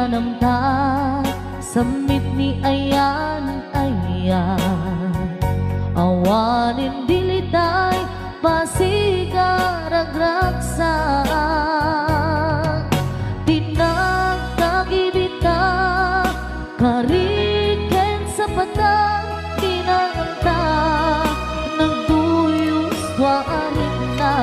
pinanamta samit ni ayan awanin dilitay pasigaragraksa tinagtagibita kariken sa patang pinanamta nagduyos warin na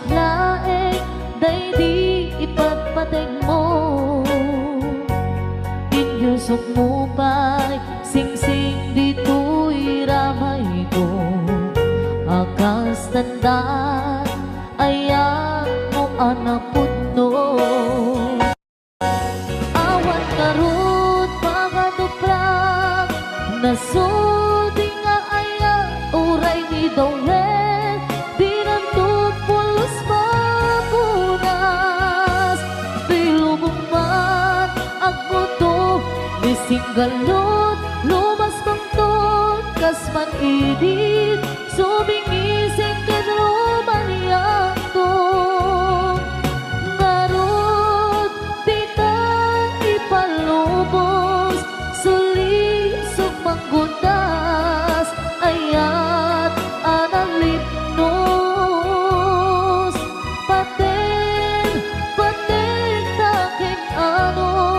laeng day di ipagpateg mo inyusok mo pa'y singsing dito'y ramay ko akas tandaan ayan mo anapod no awan karot mga duprak nasudi nga ayan uray ni dawen singgalot lumas pangtot kasman idit subingising kenroman yakto ngarot tita ipalubos suli sumanggundas ayat analipnos paten taking anos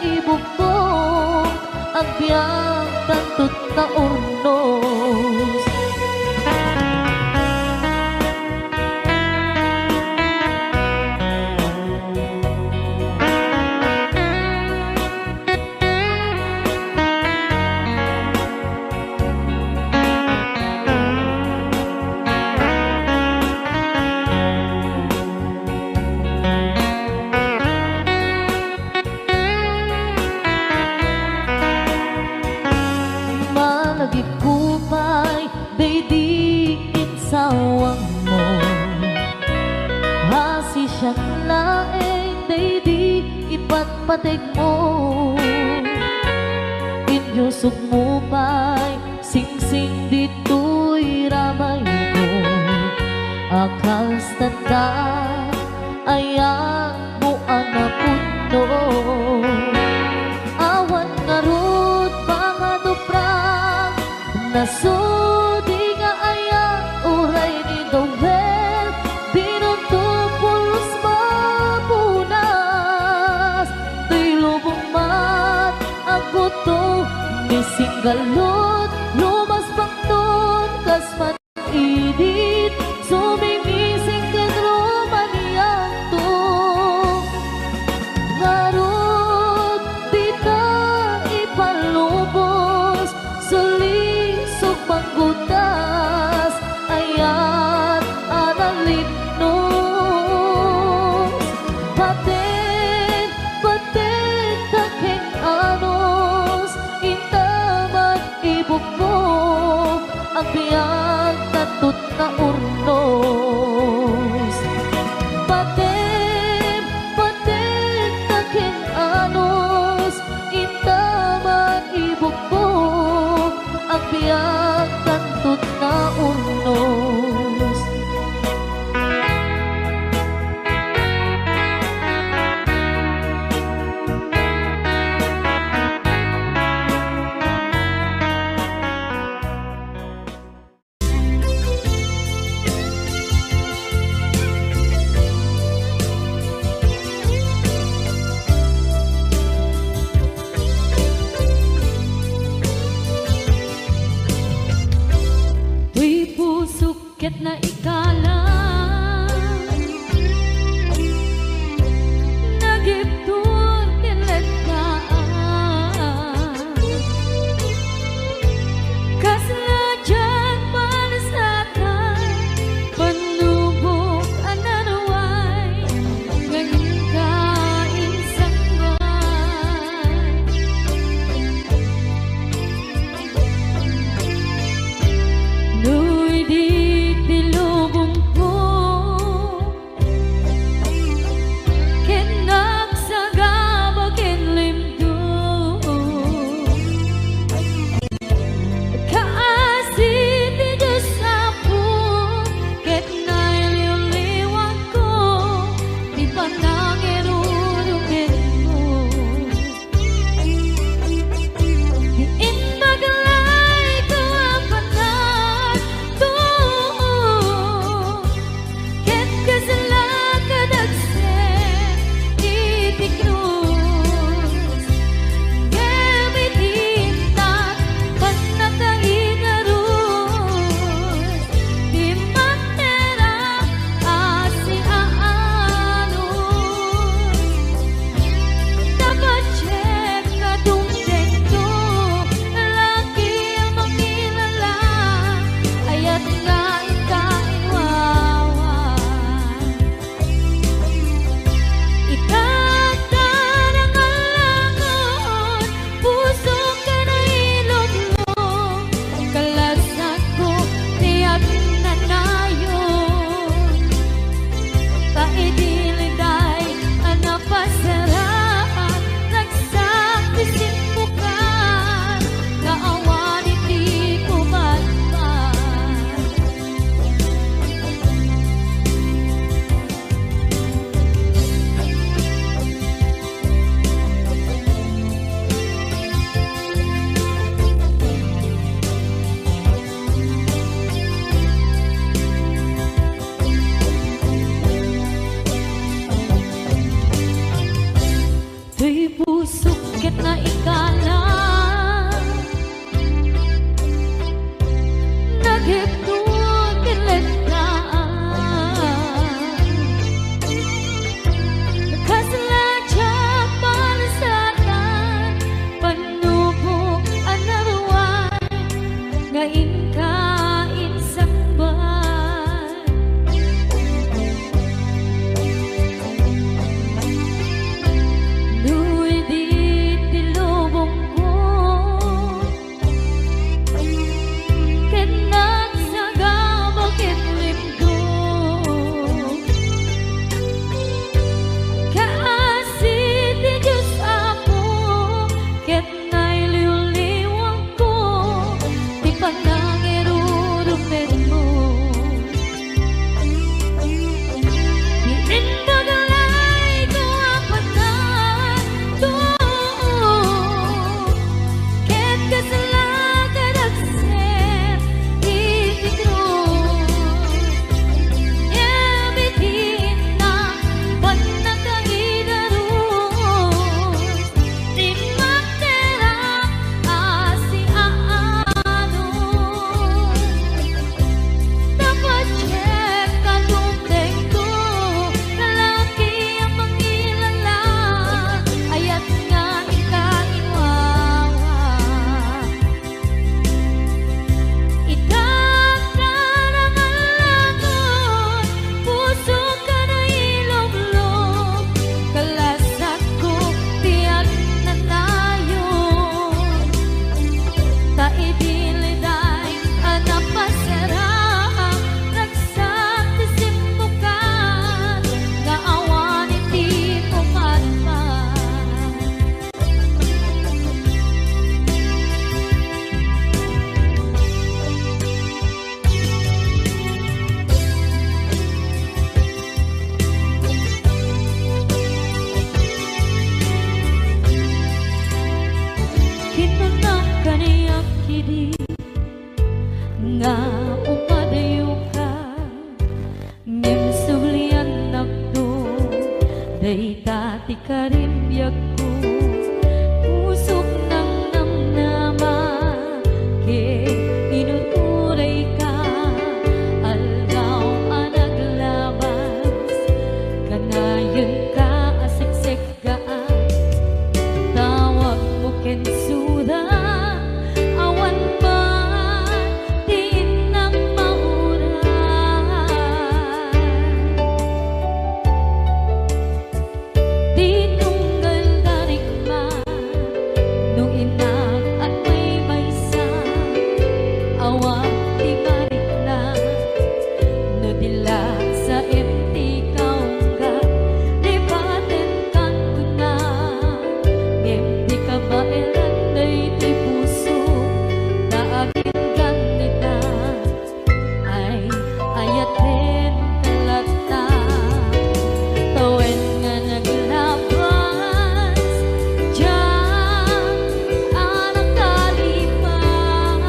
ibukong agbyang tantut na urnos kupay day di insawang mo hasi siyang laeng day di ipatpateg mo inyusok mo pa'y singsing dito'y ramay ko akas tanda ayan mo anapod no awan ngarot mga duprak nasudi nga ayan uray ni Dowel binuntupulos mapunas tuy lubong mat ang buto ni singgalot lumas pangton kasman idit sumingising kenroman yakto ngarot dita ipalubos suli panggutas ayat analipnos paten taking anos intaman ibukbok ang biyag tatut na urnos paten taking anos intaman ibukbok ang biyag tantut na urnos Ket na ikala nagiptur kinlekaan kasladyan palisakan karibyag ko pusok ng namnama ke inuturay ka algaw ang naglabas kanayon ka asiksik gaan tawag mo kensuda awan man din ng mauran tinunggal darigma nung inag at may maysa awang di balik na no dila sa empty kaungga lipaten kan kuna empty ka ba eranday ti puso naagin ganita ay ayaten kalata tawen nga naglabas diyan anak kalipan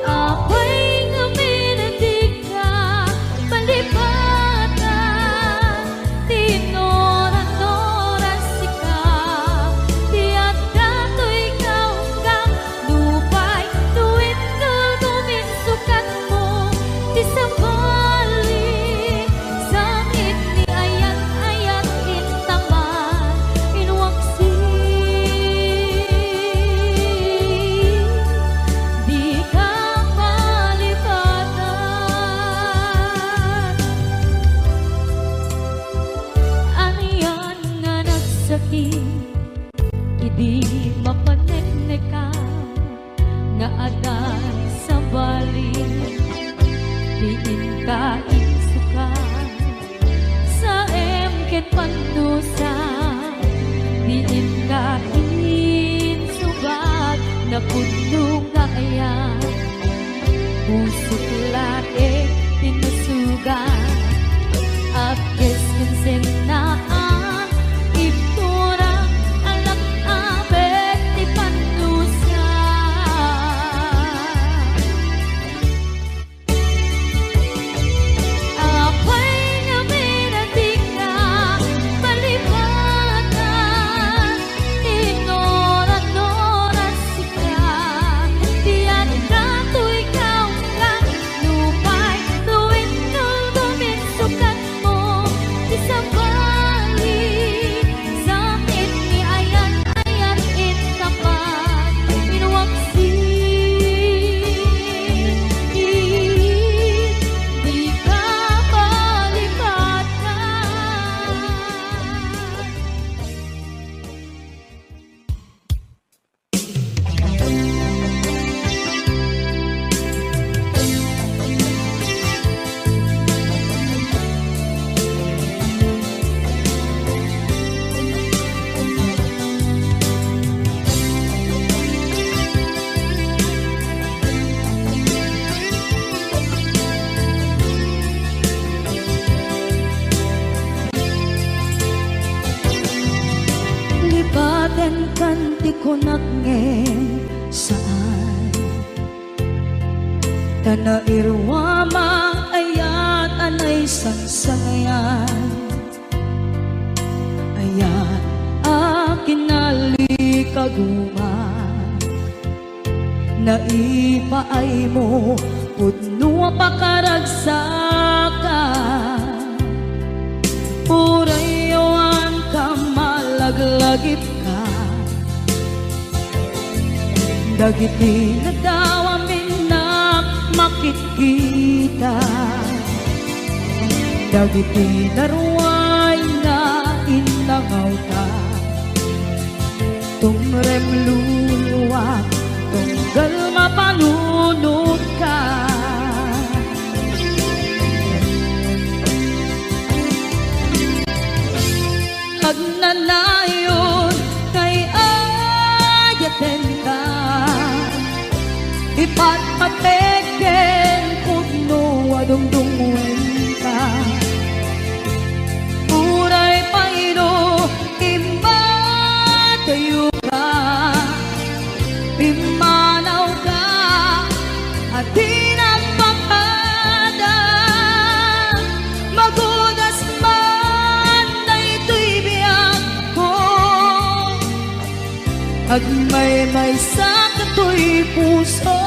apay nga minatig ka palipatan tinoran-noran sika tiyak dato'y kaunggang lupay tuwid ka guminsukat mo ti sabali sakit ni ayat-ayat intaman inwaksi di ka palipatan aniyan nga nagsakit idi mapanekneka nga adan sa bali diin ka insuka sa emket panusa diin ka insubat na puno nga ayan pusok lae tinusugan apkes kinsen naan ipturang alak abet ti panusa apay nga minatig ka palipatan tinoran-noran sika tiyan ka to'y kaunggang lupay tuwid nung guminsukat mo ti sabali sakit ni ayat-ayat intapan inwaksi di ka palipatan lipaten kan ti kunak ngem saan tana irwama ayat anay sangsangayan ayat akin nalikaguman naipaay mo pudno pakaragsakan purayawan ka malaglagip ka dagiti nadawamin na makikita dagiti naruay na inangaw ka tungrem luluwat tunggal mapanunod ka agnanayon kay ayaten ka ipatpateken pudno adungdungwen ka uray paino imba tayo ka imanaw ka at di nagpapadan Agmay-may sa kato'y puso.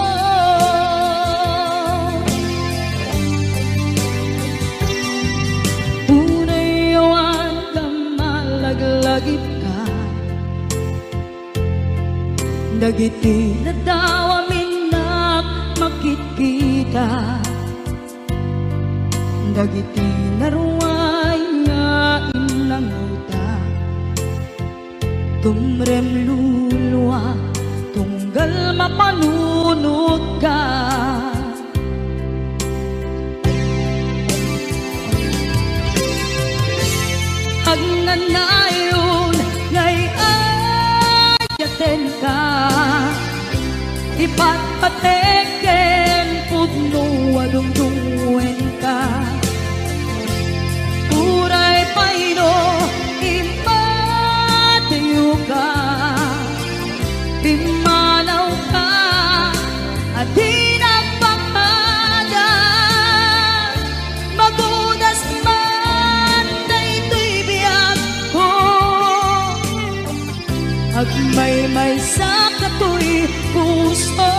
Unay awan ka malaglagip ka, dagiti na daw aminak makikita, dagiti naruay nga inanguta. Tumrem luluwa, tunggal mapanunod ka. Agnanayon ngay ayaten ka, ipatpateken pudno adungdungwen ka. Uray payno imatayo ka, pimanaw ka at di nagpakada. Magudas man daytoy biyag ko, agmay-may sa kato'y puso.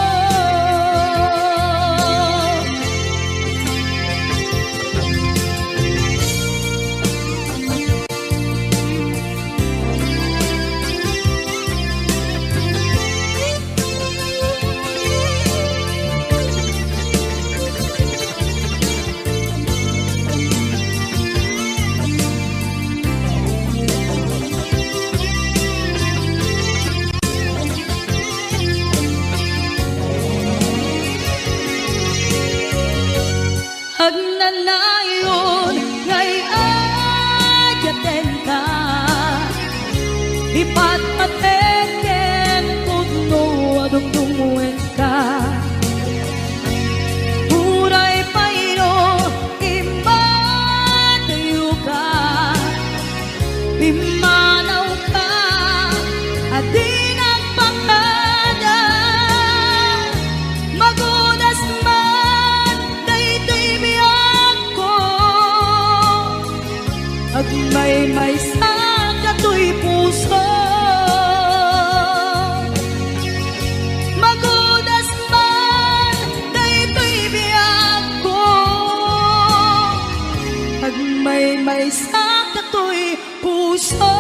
Agnanayon ngay ayaten ka, ipatpateken pudno adungdungwen ka. Uray payno imatayo ka, pimanaw ka at di nagpakada. Magudas man daytoy biyag ko, agmay-may sa kato'y puso. Magudas man daytoy biyag ko, agmay-may sa kato'y puso.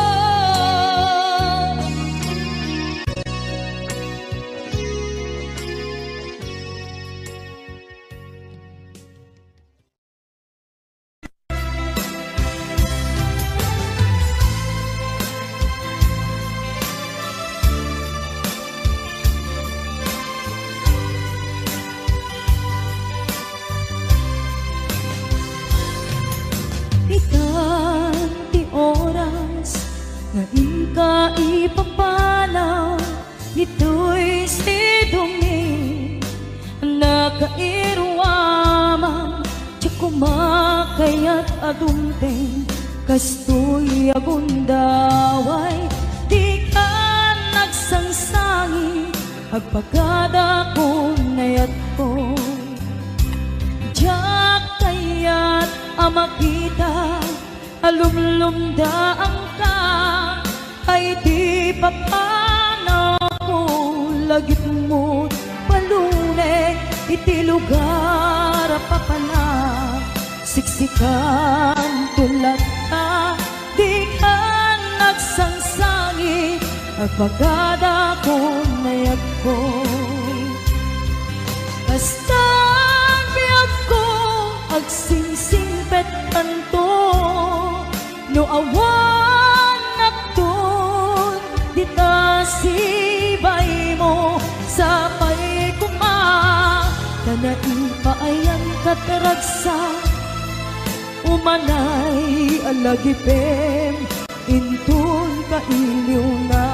Ikan ti oras nga inka ipapalaw, nito'y sidongin nakairwamang tiyak kumakayat adumpeng kastoy agundaway. Di ka nagsangsangi agpagada ko nayat ko, diyak kayat amakita alumlumdaan ka, ay di papanaw ko lagit mo palune iti lugar papanak. Siksikan tulad ka, di ka nagsangsangi agpagada ko nayag ko. Basta biyag ko agsingsingpet kanto, no awan nagtun dita sibay mo sa pay kuma, kanaipaayang kataragsa umanay alagipem intun kailiw na.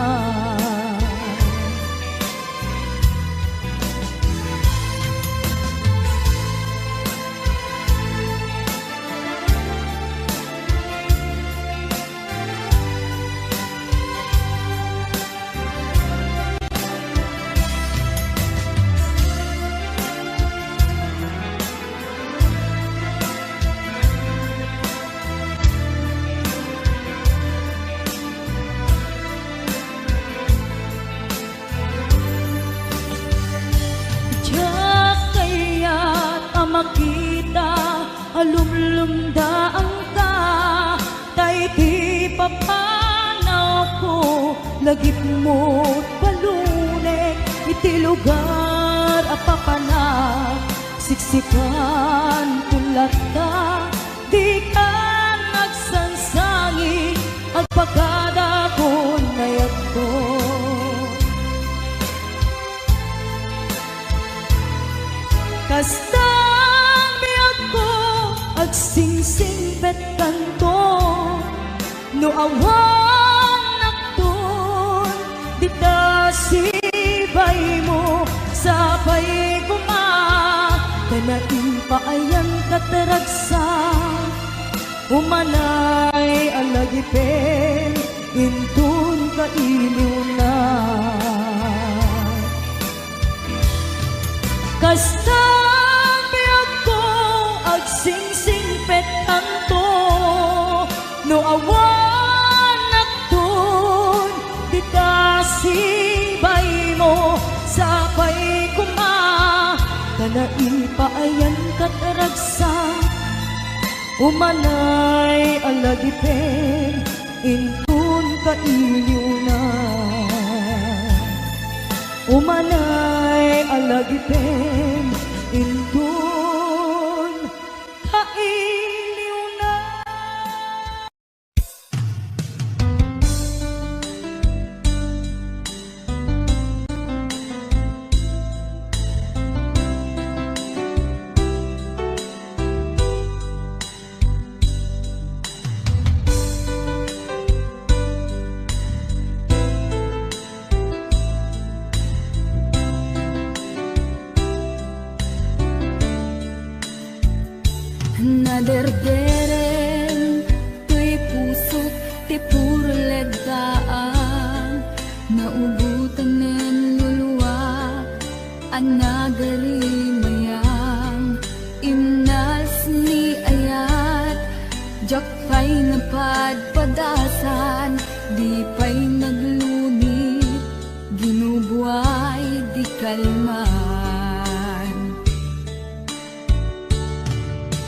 makita alumlumda ang ka tay ti papanaw ko lagip mo palunek iti lugar apapanak siksikan kulat ka di ka nagsansangi agpagada ko nayag ko kastang biyag ko agsingsing bet kanto no awan nakton dita sibay mo sapay kuma kanain paayan kataragsa umanay alagipen intun kailiw na kastang biyag ko agsingsing pet kanto no awan nakton dita sibay mo sapay kuma kanain paayan kataragsa umanay alagipen intun kailiw na umanay alagipen intun kailiw na. Naderderen tuy pusok ti puro legdaan naubutan nen luluwa anagalimayang imnals ni ayat jakpay napadpadasan di pay naglunit ginubuay di kalman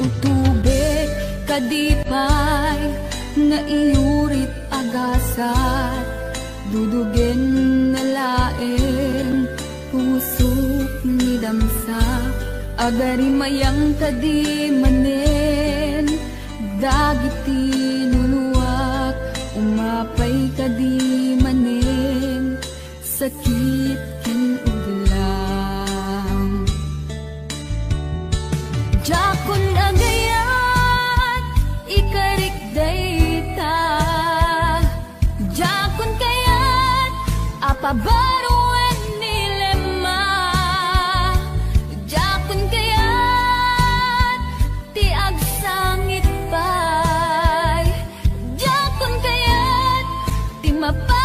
utubek kadipay na iurit agasat dudugen na laeng pusok ni damsa agari mayang kadi manen dagiti nuluwak umapay kadi manen sakit ken uglang jakon agayat ikarik dayta jakon kayat apabaruan nilema jakon kayat ti agsangit pay jakon kayat ti mapay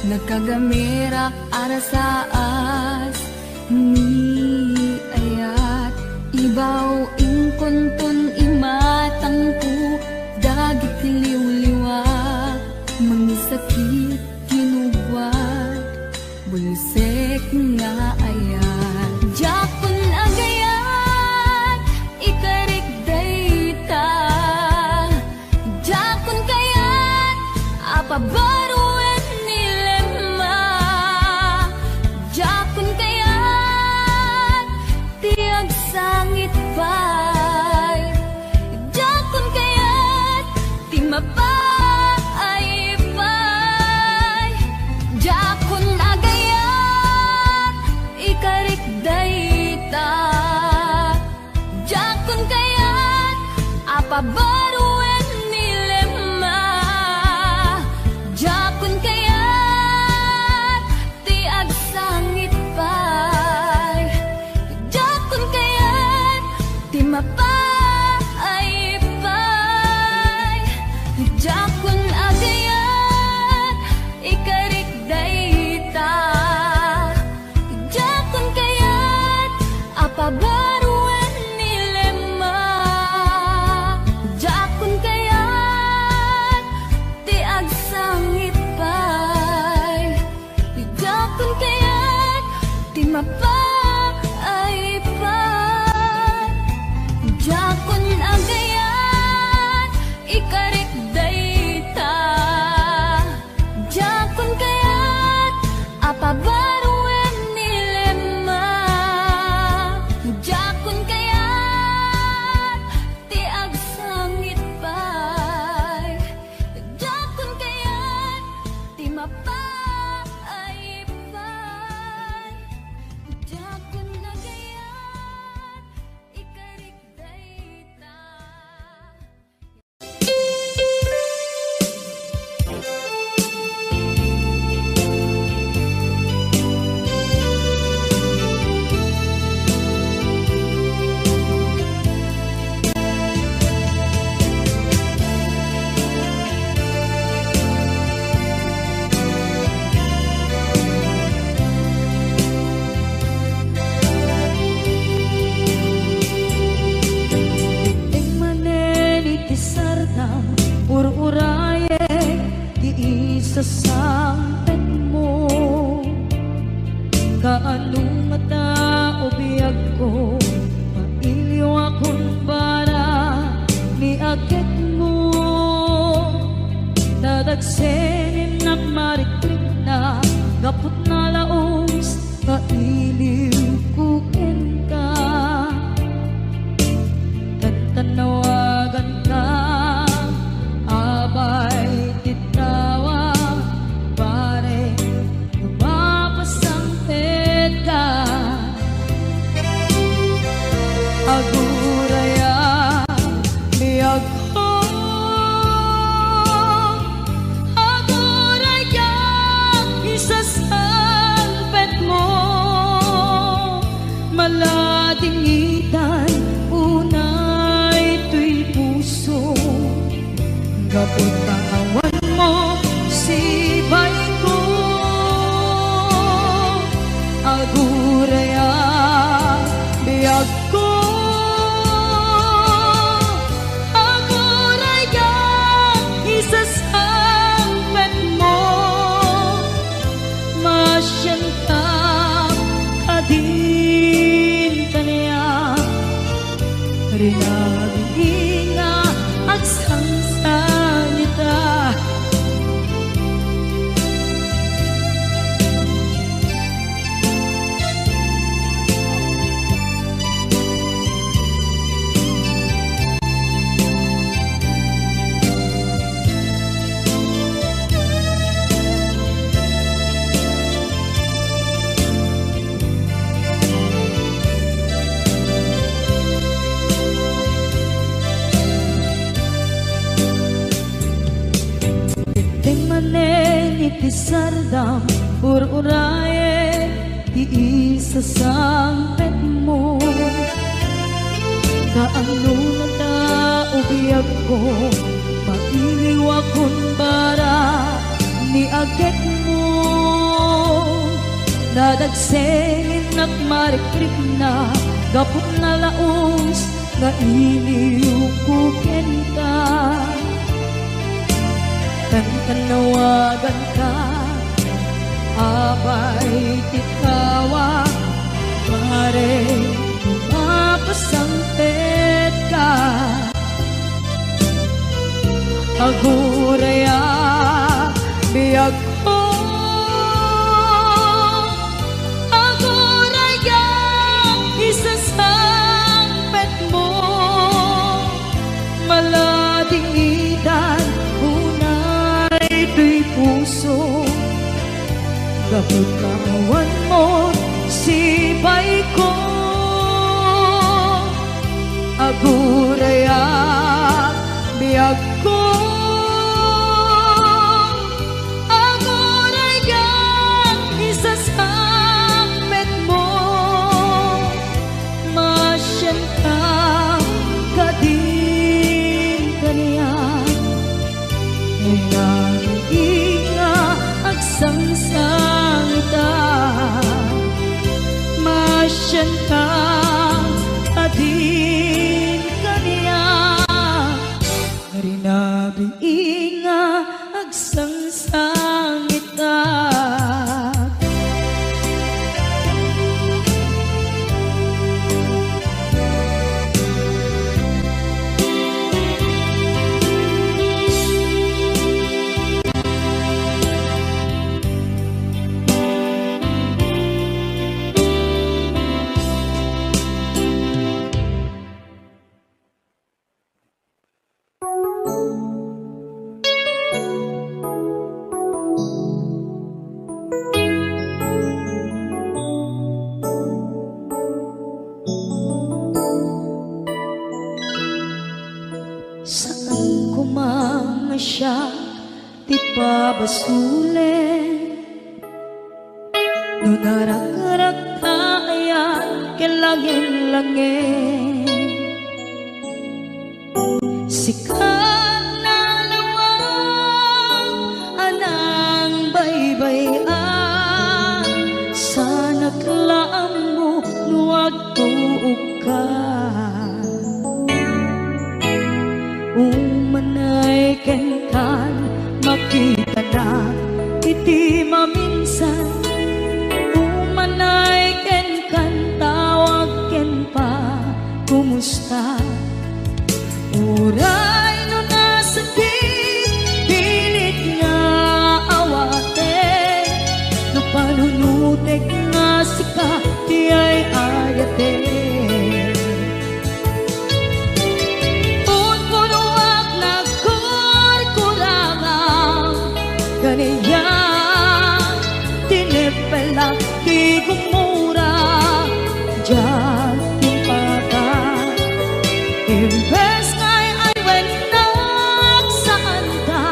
nagkagamirak arasaas ni ayat ibaw ingkontun imatangku dagit liw-liwa mangisakit kinubwat bulsek nga ayat jakon agayat ikarik dayta jakon kayat apabaru sangit pay jakon kayat ti mapay pay jakon agayat ikarik dayta jakon kayat apabaruan nilema Jakun agayat ikarik dayta, jakun kayat apabaruan nilema, jakun kayat ti agsangit pay, jakun kayat ti mapay pay, jakun agayat ikarik dayta, jakun kayat apabaruan nilema, jakun kayat ti agsangit pay, jakun kayat ti mapay pay, jakun agayat ikarik dayta. Ing manen iti sardam ururaye ti isasampet mo, kaano nga tao biyag ko mailiw akong para ni agit mo, dadagsenin ng mariklik na gapot na laos kailiw kukin ka. Tanawagan ka, abay titawa, pare lumapasangpet ka. Aguraya, biyag ko, aguraya, isasangpet mo, maladingitan, gapot kawan mo sibay ko, aguraya biyag ko, aguraya isasampet mo, masyan ka kadin kaniya rinaging nga at sangsanita. Iti sardam ururaye ti isasampet mo, kaano na tao biyag ko mailiw akong bara ni agit mo, dadagsenin at marikrik na gapot na laos na iliw kukin ka. Tanawagan ka, abay titawa, pare lumapasangpet ka. Aguraya biyag ko, aguraya isasampet mo, maladingitan ito'y puso, gapot kawan mo sibay ko, aguraya biyag ko, aguraya isasampet mo, masyan ka kadin kaniya Inga agsangsangita masyanta adin kaniya rinabi inga agsangsangita. Saan ko mga siya di pabasulin nunarak-arak tayan kilangin-langin sikat na lawang anang baybayan sana kalaang mo nuwag tuog ka umanay kenkan makita na iti maminsan umanay kenkan tawag ken pa kumusta uray no nasakit pilit nga awate no panunutek nga sika di ay ayate kaniya tinipela di gumura dyan yung pata imbes nga'y ay wenak saan ka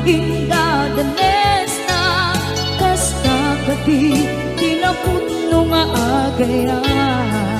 indadanes na kasta kati tinaputno nga agayan